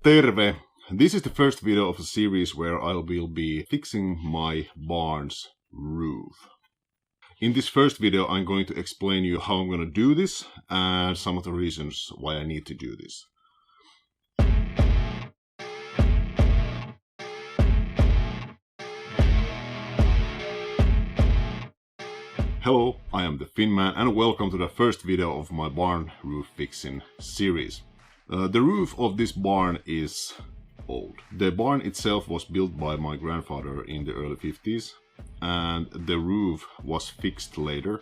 Terve! This is the first video of a series where I will be fixing my barn's roof. In this first video I'm going to explain you how I'm going to do this and some of the reasons why I need to do this. Hello, I am the Finman and welcome to the first video of my barn roof fixing series. The roof of this barn is old. The barn itself was built by my grandfather in the early 50s and the roof was fixed later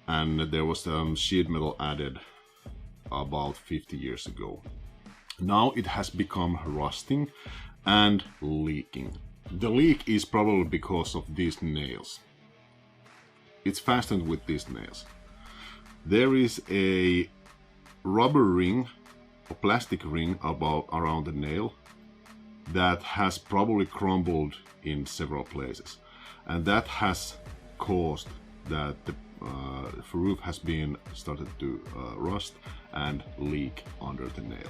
and there was sheet metal added about 50 years ago. Now it has become rusting and leaking. The leak is probably because of these nails. It's fastened with these nails. There is a rubber ring, a plastic ring around the nail that has probably crumbled in several places, and that has caused that the roof has been started to rust and leak under the nail.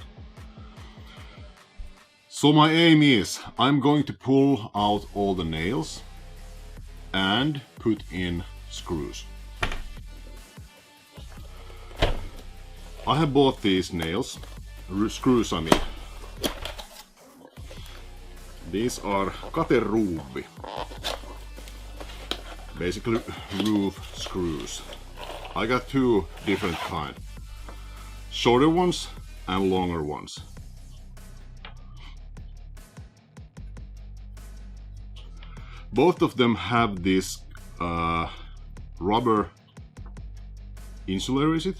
So my aim is I'm going to pull out all the nails and put in screws. I have bought these nails, screws I mean. These are kateruuvi, basically roof screws. I got two different kinds, shorter ones and longer ones. Both of them have this rubber insulator, is it?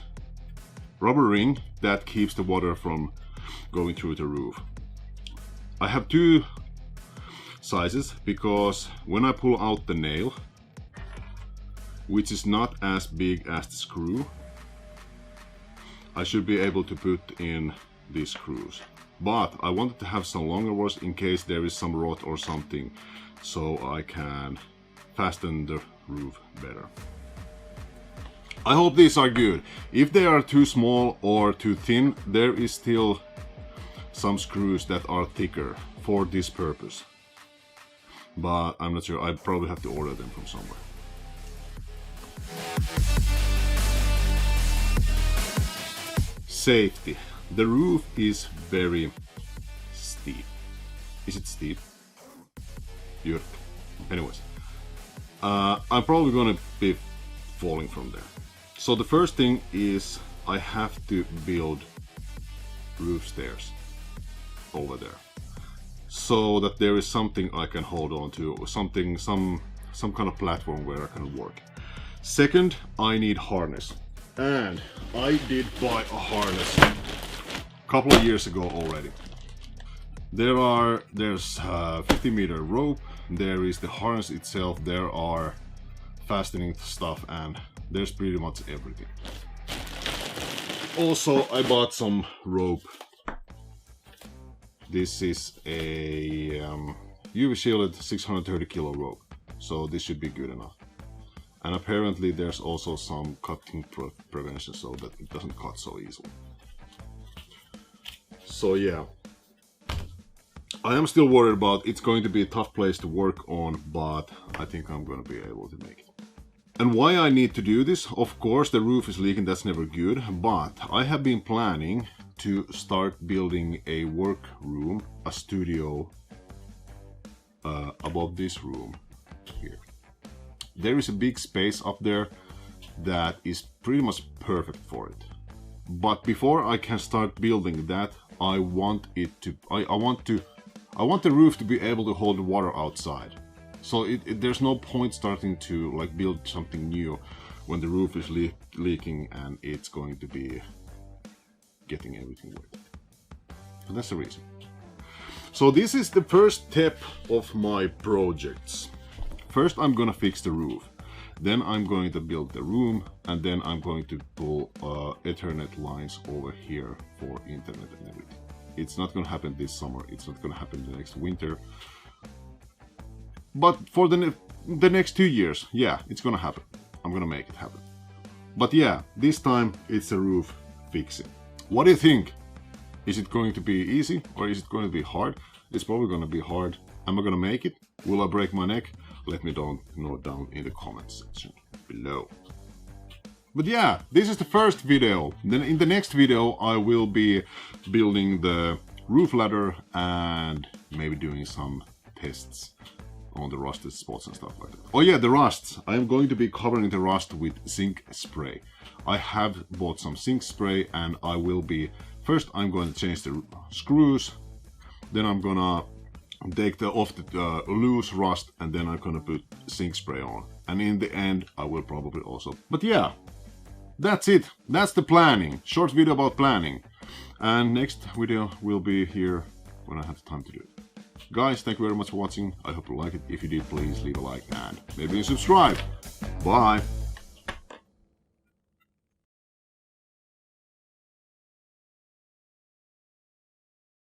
Rubber ring that keeps the water from going through the roof. I have two sizes because when I pull out the nail, which is not as big as the screw, I should be able to put in these screws. But I wanted to have some longer ones in case there is some rot or something, so I can fasten the roof better. I hope these are good. If they are too small or too thin, there is still some screws that are thicker for this purpose. But I'm not sure, I probably have to order them from somewhere. Safety. The roof is very steep. Is it steep? Beautiful. Anyways. I'm probably gonna be falling from there. So the first thing is I have to build roof stairs over there, so that there is something I can hold on to, or some kind of platform where I can work. Second, I need harness, and I did buy a harness a couple of years ago already. There's 50-meter rope, there is the harness itself, there are fastening stuff, and there's pretty much everything. Also, I bought some rope. This is a UV shielded 630 kilo rope, so this should be good enough. And apparently there's also some cutting prevention so that it doesn't cut so easily. So yeah. I am still worried about it's going to be a tough place to work on, but I think I'm going to be able to make it. And why I need to do this? Of course, the roof is leaking, that's never good, but I have been planning to start building a work room, a studio, above this room here. There is a big space up there that is pretty much perfect for it. But before I can start building that, I want the roof to be able to hold the water outside. So there's no point starting to like build something new when the roof is leaking and it's going to be getting everything wet. So that's the reason. So this is the first step of my projects. First I'm gonna fix the roof. Then I'm going to build the room, and then I'm going to pull Ethernet lines over here for internet and everything. It's not gonna happen this summer, it's not gonna happen the next winter. But for the next 2 years, yeah, it's gonna happen. I'm gonna make it happen. But yeah, this time it's a roof fixing. What do you think? Is it going to be easy or is it going to be hard? It's probably going to be hard. Am I going to make it? Will I break my neck? Let me know down in the comments section below. But yeah, this is the first video. Then in the next video I will be building the roof ladder and maybe doing some tests on the rusted spots and stuff like that. Oh yeah, the rust. I am going to be covering the rust with zinc spray. I have bought some zinc spray and I will be... First I'm going to change the screws, then I'm gonna take off the loose rust, and then I'm gonna put zinc spray on. And in the end I will probably also... But yeah, that's it. That's the planning. Short video about planning. And next video will be here when I have time to do it. Guys, thank you very much for watching. I hope you like it. If you did, please leave a like and maybe subscribe. Bye!